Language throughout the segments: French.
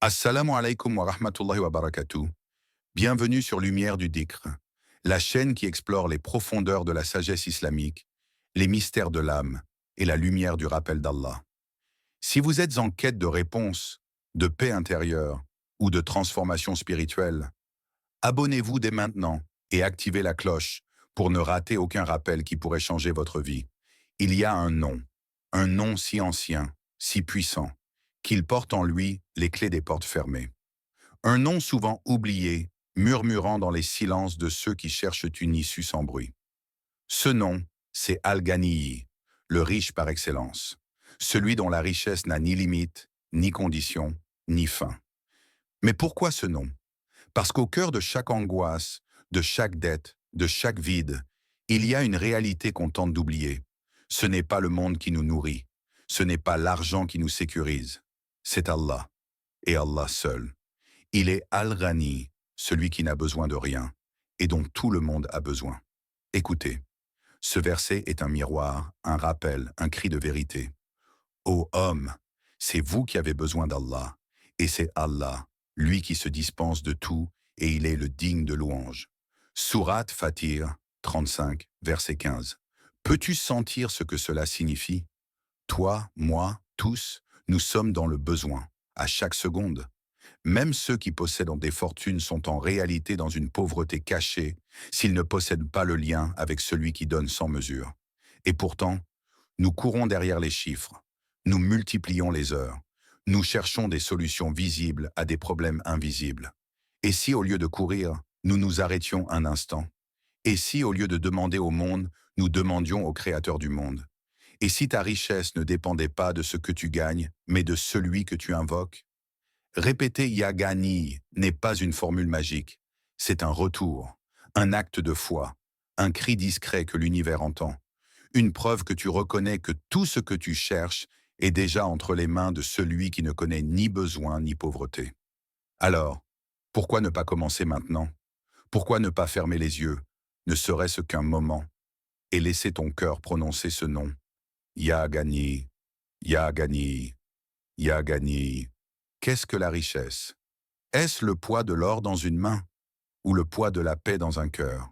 Assalamu alaikum wa rahmatullahi wa barakatuh. Bienvenue sur Lumière du Dhikr, la chaîne qui explore les profondeurs de la sagesse islamique, les mystères de l'âme et la lumière du rappel d'Allah. Si vous êtes en quête de réponses, de paix intérieure ou de transformation spirituelle, abonnez-vous dès maintenant et activez la cloche pour ne rater aucun rappel qui pourrait changer votre vie. Il y a un nom si ancien, si puissant, qu'il porte en lui les clés des portes fermées. Un nom souvent oublié, murmurant dans les silences de ceux qui cherchent une issue sans bruit. Ce nom, c'est Al-Ghaniy, le riche par excellence, celui dont la richesse n'a ni limite, ni condition, ni fin. Mais pourquoi ce nom? Parce qu'au cœur de chaque angoisse, de chaque dette, de chaque vide, il y a une réalité qu'on tente d'oublier. Ce n'est pas le monde qui nous nourrit, ce n'est pas l'argent qui nous sécurise, c'est Allah, et Allah seul. Il est Al-Ghani, celui qui n'a besoin de rien, et dont tout le monde a besoin. Écoutez, ce verset est un miroir, un rappel, un cri de vérité. Ô homme, c'est vous qui avez besoin d'Allah, et c'est Allah, lui qui se dispense de tout, et il est le digne de louange. Sourate Fatir 35, verset 15. Peux-tu sentir ce que cela signifie? Toi, moi, tous, nous sommes dans le besoin, à chaque seconde. Même ceux qui possèdent des fortunes sont en réalité dans une pauvreté cachée s'ils ne possèdent pas le lien avec celui qui donne sans mesure. Et pourtant, nous courons derrière les chiffres, nous multiplions les heures, nous cherchons des solutions visibles à des problèmes invisibles. Et si au lieu de courir, nous nous arrêtions un instant? Et si au lieu de demander au monde, nous demandions au Créateur du monde? Et si ta richesse ne dépendait pas de ce que tu gagnes, mais de celui que tu invoques? Répéter Ya Ghani n'est pas une formule magique, c'est un retour, un acte de foi, un cri discret que l'univers entend, une preuve que tu reconnais que tout ce que tu cherches est déjà entre les mains de celui qui ne connaît ni besoin ni pauvreté. Alors, pourquoi ne pas commencer maintenant? Pourquoi ne pas fermer les yeux, ne serait-ce qu'un moment, et laisser ton cœur prononcer ce nom? Ya Ghani, Ya Ghani, Ya Ghani. Qu'est-ce que la richesse? Est-ce le poids de l'or dans une main ou le poids de la paix dans un cœur?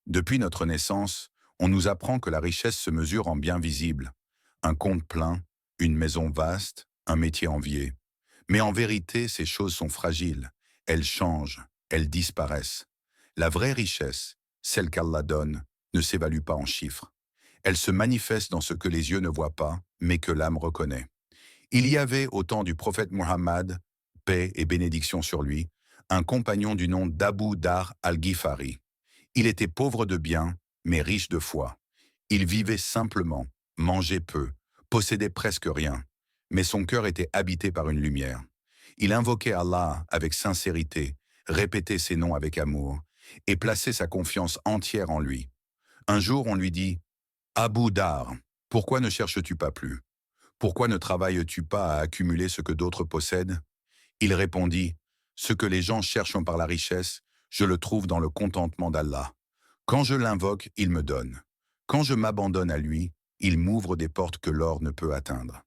Depuis notre naissance, on nous apprend que la richesse se mesure en biens visibles. Un compte plein, une maison vaste, un métier envié. Mais en vérité, ces choses sont fragiles. Elles changent, elles disparaissent. La vraie richesse, celle qu'Allah donne, ne s'évalue pas en chiffres. Elle se manifeste dans ce que les yeux ne voient pas, mais que l'âme reconnaît. Il y avait, au temps du prophète Muhammad, paix et bénédiction sur lui, un compagnon du nom d'Abu Dar al-Ghifari. Il était pauvre de biens, mais riche de foi. Il vivait simplement, mangeait peu, possédait presque rien, mais son cœur était habité par une lumière. Il invoquait Allah avec sincérité, répétait ses noms avec amour, et plaçait sa confiance entière en lui. Un jour, on lui dit « Abu Dar, pourquoi ne cherches-tu pas plus? Pourquoi ne travailles-tu pas à accumuler ce que d'autres possèdent ?» Il répondit, « Ce que les gens cherchent par la richesse, je le trouve dans le contentement d'Allah. Quand je l'invoque, il me donne. Quand je m'abandonne à lui, il m'ouvre des portes que l'or ne peut atteindre. »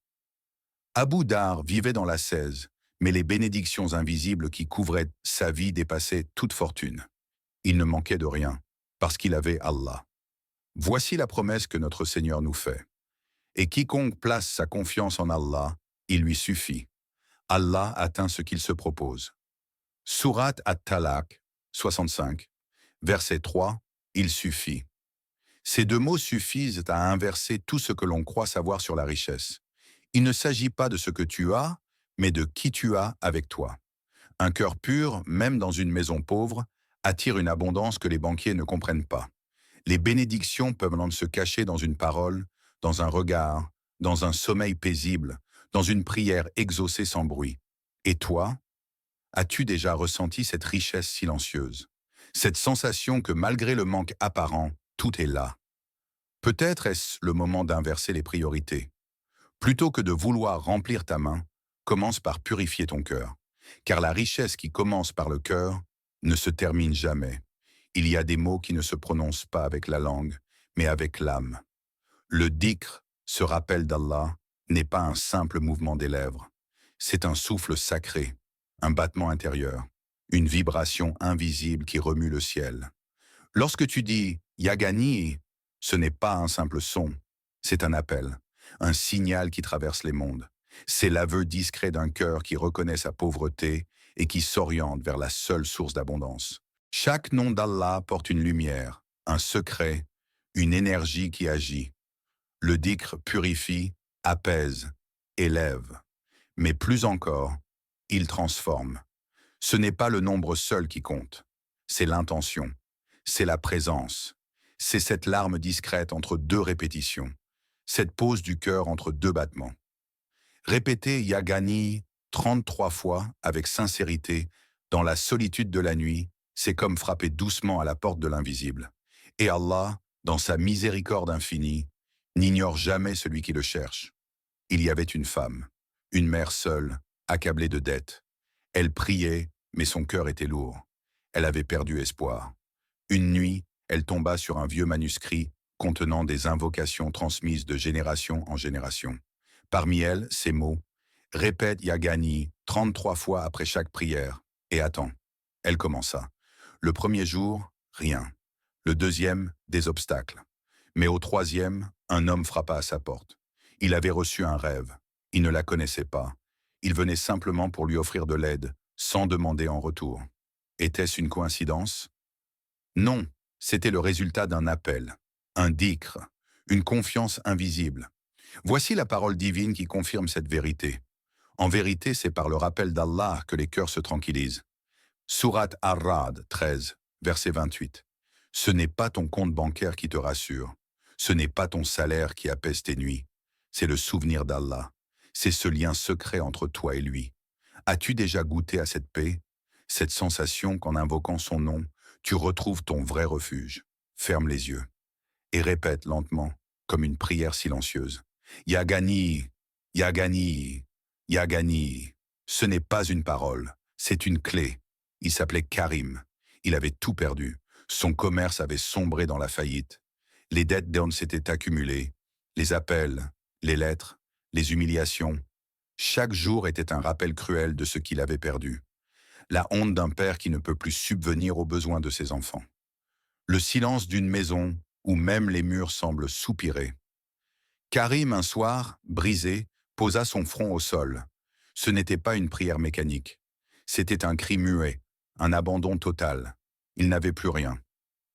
Abu Dar vivait dans l'ascèse, mais les bénédictions invisibles qui couvraient sa vie dépassaient toute fortune. Il ne manquait de rien, parce qu'il avait Allah. Voici la promesse que notre Seigneur nous fait. Et quiconque place sa confiance en Allah, il lui suffit. Allah atteint ce qu'il se propose. Sourate At-Talaq 65, verset 3, il suffit. Ces deux mots suffisent à inverser tout ce que l'on croit savoir sur la richesse. Il ne s'agit pas de ce que tu as, mais de qui tu as avec toi. Un cœur pur, même dans une maison pauvre, attire une abondance que les banquiers ne comprennent pas. Les bénédictions peuvent donc se cacher dans une parole, dans un regard, dans un sommeil paisible, dans une prière exaucée sans bruit. Et toi, as-tu déjà ressenti cette richesse silencieuse? Cette sensation que malgré le manque apparent, tout est là. Peut-être est-ce le moment d'inverser les priorités. Plutôt que de vouloir remplir ta main, commence par purifier ton cœur. Car la richesse qui commence par le cœur ne se termine jamais. Il y a des mots qui ne se prononcent pas avec la langue, mais avec l'âme. Le dhikr, ce rappel d'Allah, n'est pas un simple mouvement des lèvres. C'est un souffle sacré, un battement intérieur, une vibration invisible qui remue le ciel. Lorsque tu dis Yagani, ce n'est pas un simple son, c'est un appel, un signal qui traverse les mondes. C'est l'aveu discret d'un cœur qui reconnaît sa pauvreté et qui s'oriente vers la seule source d'abondance. Chaque nom d'Allah porte une lumière, un secret, une énergie qui agit. Le dhikr purifie, apaise, élève. Mais plus encore, il transforme. Ce n'est pas le nombre seul qui compte, c'est l'intention, c'est la présence, c'est cette larme discrète entre deux répétitions, cette pause du cœur entre deux battements. Répéter Yagani 33 fois avec sincérité dans la solitude de la nuit, c'est comme frapper doucement à la porte de l'invisible. Et Allah, dans sa miséricorde infinie, n'ignore jamais celui qui le cherche. Il y avait une femme, une mère seule, accablée de dettes. Elle priait, mais son cœur était lourd. Elle avait perdu espoir. Une nuit, elle tomba sur un vieux manuscrit contenant des invocations transmises de génération en génération. Parmi elles, ces mots: répète Yagani 33 fois après chaque prière, et attends. Elle commença. Le premier jour, rien. Le deuxième, des obstacles. Mais au troisième, un homme frappa à sa porte. Il avait reçu un rêve. Il ne la connaissait pas. Il venait simplement pour lui offrir de l'aide, sans demander en retour. Était-ce une coïncidence? Non, c'était le résultat d'un appel, un dhikr, une confiance invisible. Voici la parole divine qui confirme cette vérité. En vérité, c'est par le rappel d'Allah que les cœurs se tranquillisent. Sourate Ar-Ra'd 13, verset 28. Ce n'est pas ton compte bancaire qui te rassure. Ce n'est pas ton salaire qui apaise tes nuits. C'est le souvenir d'Allah. C'est ce lien secret entre toi et lui. As-tu déjà goûté à cette paix, cette sensation qu'en invoquant son nom, tu retrouves ton vrai refuge? Ferme les yeux et répète lentement, comme une prière silencieuse. Yagani, Yagani, Yagani. Ce n'est pas une parole, c'est une clé. Il s'appelait Karim. Il avait tout perdu. Son commerce avait sombré dans la faillite. Les dettes d'On s'étaient accumulées. Les appels, les lettres, les humiliations. Chaque jour était un rappel cruel de ce qu'il avait perdu. La honte d'un père qui ne peut plus subvenir aux besoins de ses enfants. Le silence d'une maison où même les murs semblent soupirer. Karim, un soir, brisé, posa son front au sol. Ce n'était pas une prière mécanique. C'était un cri muet, un abandon total. Il n'avait plus rien.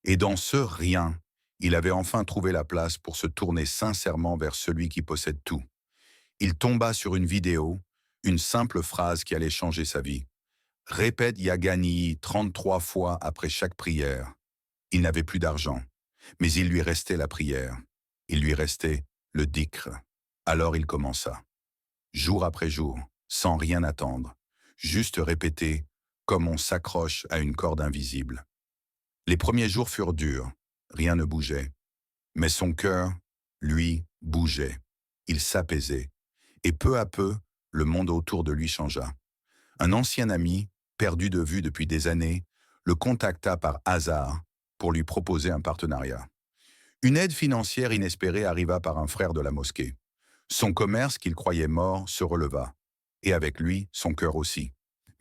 Et dans ce rien, il avait enfin trouvé la place pour se tourner sincèrement vers celui qui possède tout. Il tomba sur une vidéo, une simple phrase qui allait changer sa vie. Répète Yagani 33 fois après chaque prière. Il n'avait plus d'argent, mais il lui restait la prière. Il lui restait le dhikr. Alors il commença. Jour après jour, sans rien attendre, juste répéter comme on s'accroche à une corde invisible. Les premiers jours furent durs, rien ne bougeait. Mais son cœur, lui, bougeait. Il s'apaisait. Et peu à peu, le monde autour de lui changea. Un ancien ami, perdu de vue depuis des années, le contacta par hasard pour lui proposer un partenariat. Une aide financière inespérée arriva par un frère de la mosquée. Son commerce, qu'il croyait mort, se releva. Et avec lui, son cœur aussi.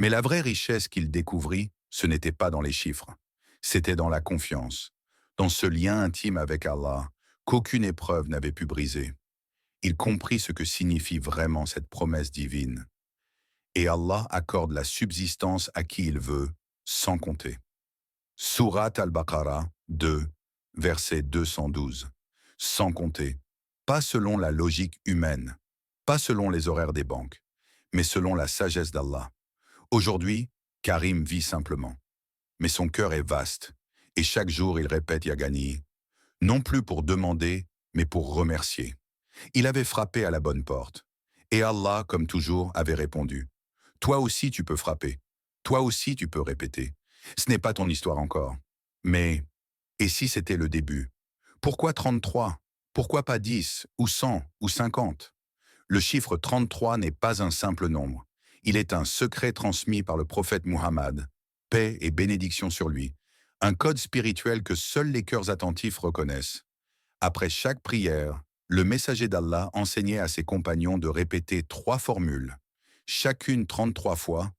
Mais la vraie richesse qu'il découvrit, ce n'était pas dans les chiffres. C'était dans la confiance, dans ce lien intime avec Allah qu'aucune épreuve n'avait pu briser. Il comprit ce que signifie vraiment cette promesse divine. Et Allah accorde la subsistance à qui il veut, sans compter. Sourate Al-Baqarah 2, verset 212. Sans compter, pas selon la logique humaine, pas selon les horaires des banques, mais selon la sagesse d'Allah. Aujourd'hui, Karim vit simplement. Mais son cœur est vaste, et chaque jour il répète Yagani, non plus pour demander, mais pour remercier. Il avait frappé à la bonne porte. Et Allah, comme toujours, avait répondu. Toi aussi tu peux frapper. Toi aussi tu peux répéter. Ce n'est pas ton histoire encore. Mais, et si c'était le début? Pourquoi 33? Pourquoi pas 10, ou 100, ou 50? Le chiffre 33 n'est pas un simple nombre. Il est un secret transmis par le prophète Muhammad, paix et bénédiction sur lui. Un code spirituel que seuls les cœurs attentifs reconnaissent. Après chaque prière, le messager d'Allah enseignait à ses compagnons de répéter 3 formules, chacune 33 fois,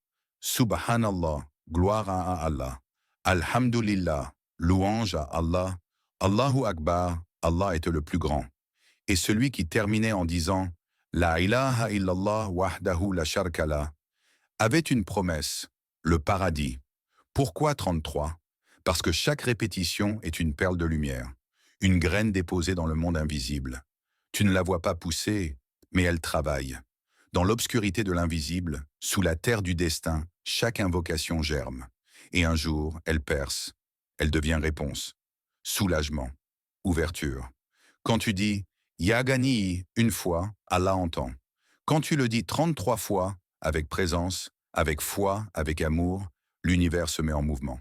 Subhanallah, gloire à Allah. Alhamdulillah, louange à Allah. Allahu Akbar, Allah est le plus grand. Et celui qui terminait en disant La ilaha illallah wahdahu la sharika lah avait une promesse, le paradis. Pourquoi 33? Parce que chaque répétition est une perle de lumière, une graine déposée dans le monde invisible. Tu ne la vois pas pousser, mais elle travaille. Dans l'obscurité de l'invisible, sous la terre du destin, chaque invocation germe. Et un jour, elle perce. Elle devient réponse. Soulagement. Ouverture. Quand tu dis « Yagani » une fois, Allah entend. Quand tu le dis 33 fois, avec présence, avec foi, avec amour, l'univers se met en mouvement.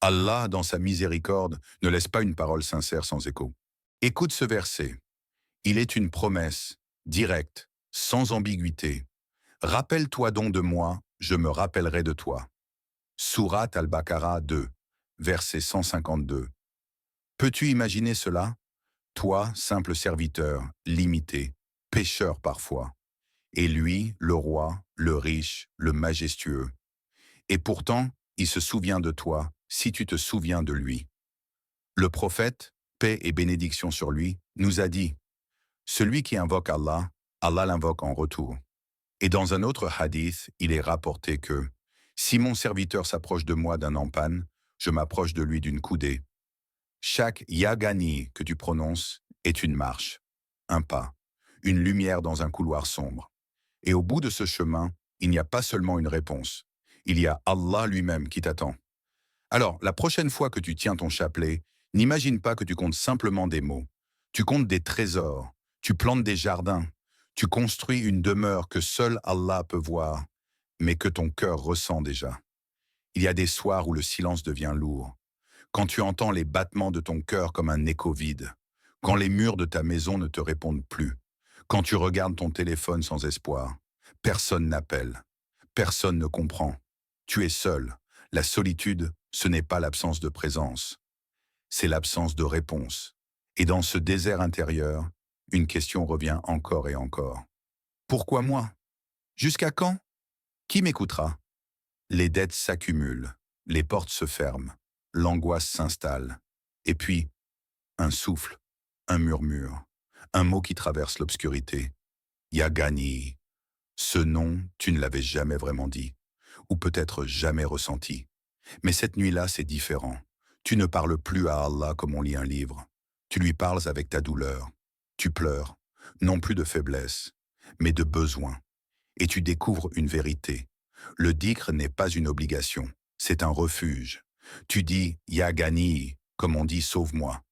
Allah, dans sa miséricorde, ne laisse pas une parole sincère sans écho. Écoute ce verset. Il est une promesse, directe, sans ambiguïté. Rappelle-toi donc de moi, je me rappellerai de toi. Sourate al-Baqarah 2, verset 152. Peux-tu imaginer cela? Toi, simple serviteur, limité, pécheur parfois. Et lui, le roi, le riche, le majestueux. Et pourtant, il se souvient de toi, si tu te souviens de lui. Le prophète, paix et bénédiction sur lui, nous a dit « Celui qui invoque Allah, Allah l'invoque en retour ». Et dans un autre hadith, il est rapporté que « Si mon serviteur s'approche de moi d'un en panne, je m'approche de lui d'une coudée. » Chaque « Yagani » que tu prononces est une marche, un pas, une lumière dans un couloir sombre. Et au bout de ce chemin, il n'y a pas seulement une réponse. Il y a Allah lui-même qui t'attend. Alors, la prochaine fois que tu tiens ton chapelet, n'imagine pas que tu comptes simplement des mots. Tu comptes des trésors, tu plantes des jardins, tu construis une demeure que seul Allah peut voir, mais que ton cœur ressent déjà. Il y a des soirs où le silence devient lourd, quand tu entends les battements de ton cœur comme un écho vide, quand les murs de ta maison ne te répondent plus, quand tu regardes ton téléphone sans espoir. Personne n'appelle, personne ne comprend. Tu es seul. La solitude, ce n'est pas l'absence de présence, c'est l'absence de réponse. Et dans ce désert intérieur, une question revient encore et encore. Pourquoi moi? Jusqu'à quand? Qui m'écoutera? Les dettes s'accumulent, les portes se ferment, l'angoisse s'installe. Et puis, un souffle, un murmure, un mot qui traverse l'obscurité. Yagani. Ce nom, tu ne l'avais jamais vraiment dit, ou peut-être jamais ressenti. Mais cette nuit-là, c'est différent. Tu ne parles plus à Allah comme on lit un livre. Tu lui parles avec ta douleur. Tu pleures, non plus de faiblesse, mais de besoin. Et tu découvres une vérité. Le dhikr n'est pas une obligation, c'est un refuge. Tu dis « Yagani » comme on dit « sauve-moi ».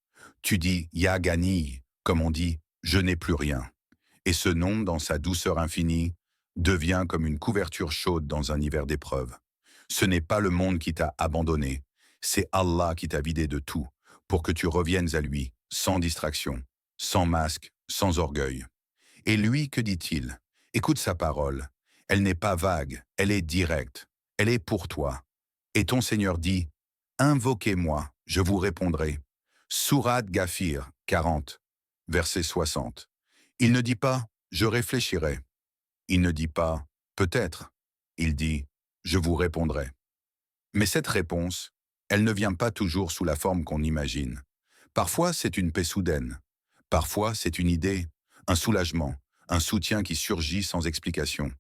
Tu dis « Yagani » comme on dit « je n'ai plus rien ». Et ce nom, dans sa douceur infinie, devient comme une couverture chaude dans un hiver d'épreuves. Ce n'est pas le monde qui t'a abandonné, c'est Allah qui t'a vidé de tout, pour que tu reviennes à lui, sans distraction, sans masque, sans orgueil. Et lui, que dit-il? Écoute sa parole. Elle n'est pas vague, elle est directe. Elle est pour toi. Et ton Seigneur dit, « Invoquez-moi, je vous répondrai. » Sourate Ghafir 40, verset 60. Il ne dit pas « Je réfléchirai ». Il ne dit pas « Peut-être ». Il dit « Je vous répondrai ». Mais cette réponse, elle ne vient pas toujours sous la forme qu'on imagine. Parfois, c'est une paix soudaine. Parfois, c'est une idée, un soulagement, un soutien qui surgit sans explication.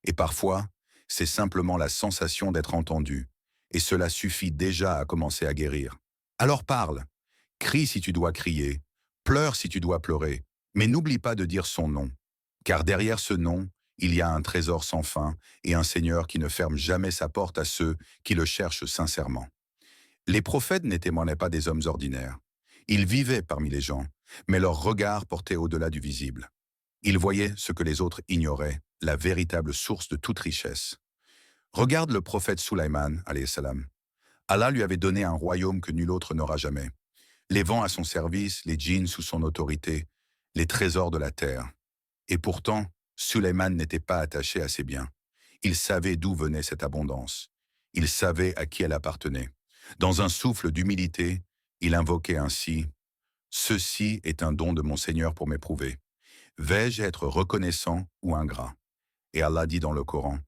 Et parfois, c'est simplement la sensation d'être entendu. Et cela suffit déjà à commencer à guérir. Alors parle. Crie si tu dois crier. Pleure si tu dois pleurer. Mais n'oublie pas de dire son nom. Car derrière ce nom, il y a un trésor sans fin et un Seigneur qui ne ferme jamais sa porte à ceux qui le cherchent sincèrement. Les prophètes n'étaient pas des hommes ordinaires. Ils vivaient parmi les gens, mais leur regard portait au-delà du visible. Ils voyaient ce que les autres ignoraient, la véritable source de toute richesse. Regarde le prophète Sulaiman, alayhi salam. Allah lui avait donné un royaume que nul autre n'aura jamais. Les vents à son service, les djinns sous son autorité, les trésors de la terre. Et pourtant, Sulaiman n'était pas attaché à ses biens. Il savait d'où venait cette abondance. Il savait à qui elle appartenait. Dans un souffle d'humilité, il invoquait ainsi « Ceci est un don de mon Seigneur pour m'éprouver. Vais-je être reconnaissant ou ingrat ?» Et Allah dit dans le Coran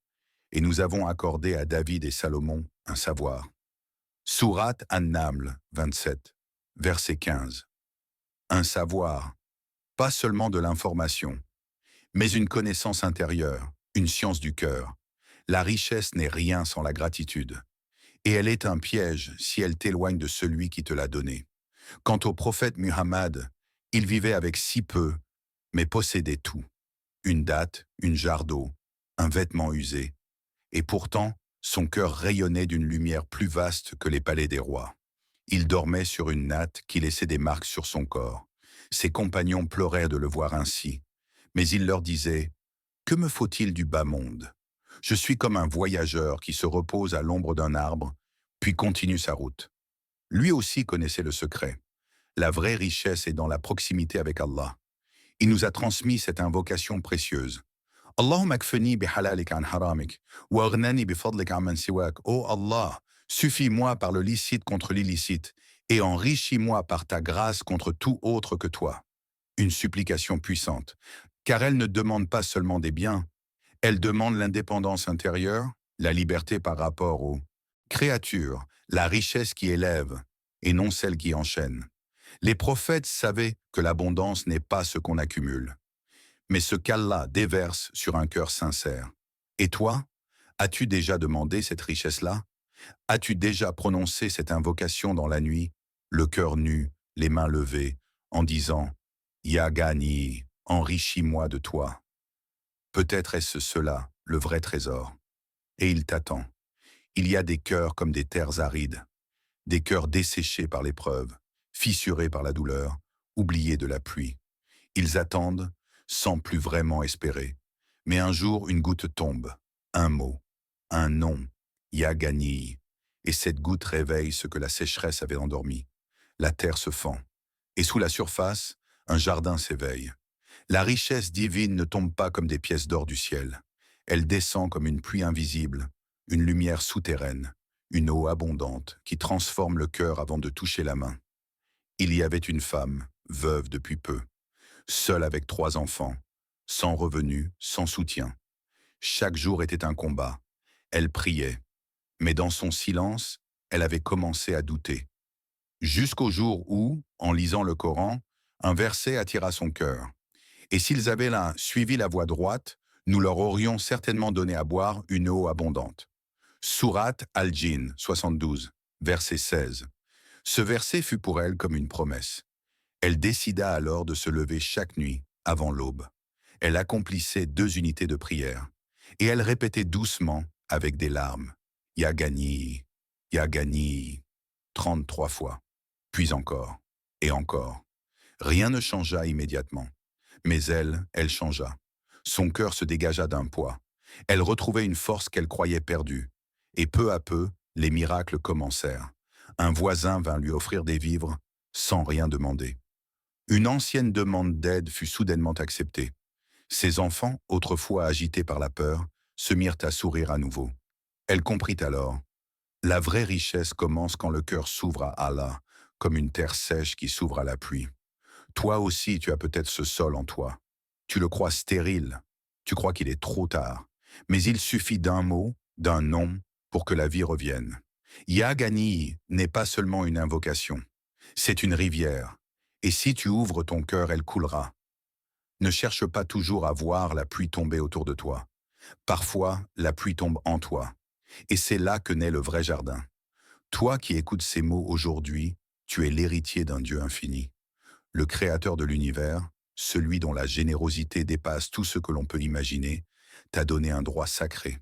et nous avons accordé à David et Salomon un savoir. Sourate An-Naml 27, verset 15. Un savoir, pas seulement de l'information, mais une connaissance intérieure, une science du cœur. La richesse n'est rien sans la gratitude. Et elle est un piège si elle t'éloigne de celui qui te l'a donné. Quant au prophète Muhammad, il vivait avec si peu, mais possédait tout. Une date, une jarre d'eau, un vêtement usé. Et pourtant, son cœur rayonnait d'une lumière plus vaste que les palais des rois. Il dormait sur une natte qui laissait des marques sur son corps. Ses compagnons pleuraient de le voir ainsi. Mais il leur disait « Que me faut-il du bas monde ? Je suis comme un voyageur qui se repose à l'ombre d'un arbre, puis continue sa route. » Lui aussi connaissait le secret. La vraie richesse est dans la proximité avec Allah. Il nous a transmis cette invocation précieuse. Allahumma kfini bihalalik an haramik, wa aghnani bifadlik amman siwak. Ô Allah, suffis-moi par le licite contre l'illicite, et enrichis-moi par ta grâce contre tout autre que toi. Une supplication puissante, car elle ne demande pas seulement des biens, elle demande l'indépendance intérieure, la liberté par rapport aux créatures, la richesse qui élève, et non celle qui enchaîne. Les prophètes savaient que l'abondance n'est pas ce qu'on accumule, mais ce qu'Allah déverse sur un cœur sincère. Et toi, as-tu déjà demandé cette richesse-là? As-tu déjà prononcé cette invocation dans la nuit, le cœur nu, les mains levées, en disant « Ya Ghani, enrichis-moi de toi ». Peut-être est-ce cela, le vrai trésor. Et il t'attend. Il y a des cœurs comme des terres arides, des cœurs desséchés par l'épreuve, fissurés par la douleur, oubliés de la pluie. Ils attendent, sans plus vraiment espérer. Mais un jour, une goutte tombe, un mot, un nom, Ya Ghani, et cette goutte réveille ce que la sécheresse avait endormi. La terre se fend, et sous la surface, un jardin s'éveille. La richesse divine ne tombe pas comme des pièces d'or du ciel. Elle descend comme une pluie invisible, une lumière souterraine, une eau abondante qui transforme le cœur avant de toucher la main. Il y avait une femme, veuve depuis peu, seule avec 3 enfants, sans revenus, sans soutien. Chaque jour était un combat. Elle priait, mais dans son silence, elle avait commencé à douter. Jusqu'au jour où, en lisant le Coran, un verset attira son cœur. Et s'ils avaient là suivi la voie droite, nous leur aurions certainement donné à boire une eau abondante. Sourate Al-Jinn 72, verset 16. Ce verset fut pour elle comme une promesse. Elle décida alors de se lever chaque nuit, avant l'aube. Elle accomplissait 2 unités de prière. Et elle répétait doucement, avec des larmes, « Ya Ghani, Ya Ghani » 33 fois. Puis encore, et encore. Rien ne changea immédiatement. Mais elle changea. Son cœur se dégagea d'un poids. Elle retrouvait une force qu'elle croyait perdue. Et peu à peu, les miracles commencèrent. Un voisin vint lui offrir des vivres, sans rien demander. Une ancienne demande d'aide fut soudainement acceptée. Ses enfants, autrefois agités par la peur, se mirent à sourire à nouveau. Elle comprit alors. La vraie richesse commence quand le cœur s'ouvre à Allah, comme une terre sèche qui s'ouvre à la pluie. Toi aussi, tu as peut-être ce sol en toi. Tu le crois stérile. Tu crois qu'il est trop tard. Mais il suffit d'un mot, d'un nom, pour que la vie revienne. Ya Ghani n'est pas seulement une invocation. C'est une rivière. Et si tu ouvres ton cœur, elle coulera. Ne cherche pas toujours à voir la pluie tomber autour de toi. Parfois, la pluie tombe en toi. Et c'est là que naît le vrai jardin. Toi qui écoutes ces mots aujourd'hui, tu es l'héritier d'un Dieu infini. Le créateur de l'univers, celui dont la générosité dépasse tout ce que l'on peut imaginer, t'a donné un droit sacré,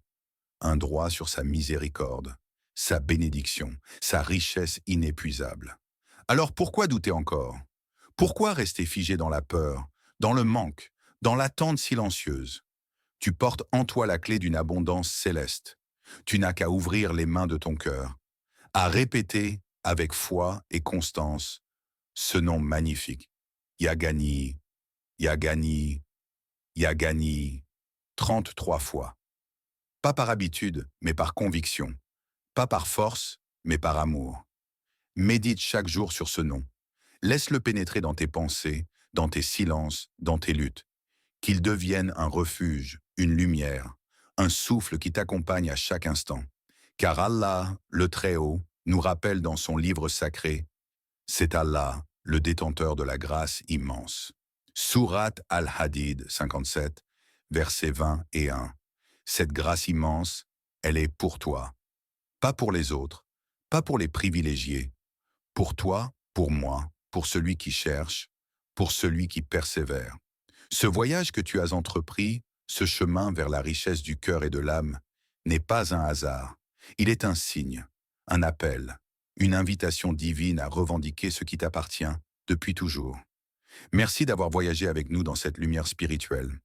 un droit sur sa miséricorde, sa bénédiction, sa richesse inépuisable. Alors pourquoi douter encore? Pourquoi rester figé dans la peur, dans le manque, dans l'attente silencieuse? Tu portes en toi la clé d'une abondance céleste. Tu n'as qu'à ouvrir les mains de ton cœur, à répéter avec foi et constance ce nom magnifique. Ya Ghani, Ya Ghani, Ya Ghani, 33 fois. Pas par habitude, mais par conviction. Pas par force, mais par amour. Médite chaque jour sur ce nom. Laisse-le pénétrer dans tes pensées, dans tes silences, dans tes luttes. Qu'il devienne un refuge, une lumière, un souffle qui t'accompagne à chaque instant. Car Allah, le Très-Haut, nous rappelle dans son livre sacré, c'est Allah, le détenteur de la grâce immense. Surat Al-Hadid 57, versets 20 et 1. Cette grâce immense, elle est pour toi. Pas pour les autres, pas pour les privilégiés. Pour toi, pour moi, pour celui qui cherche, pour celui qui persévère. Ce voyage que tu as entrepris, ce chemin vers la richesse du cœur et de l'âme, n'est pas un hasard. Il est un signe, un appel, une invitation divine à revendiquer ce qui t'appartient depuis toujours. Merci d'avoir voyagé avec nous dans cette lumière spirituelle.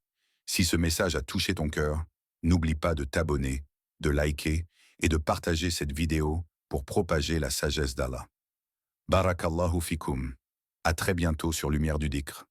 Si ce message a touché ton cœur, n'oublie pas de t'abonner, de liker et de partager cette vidéo pour propager la sagesse d'Allah. Barakallahu fikum. À très bientôt sur Lumière du Dhikr.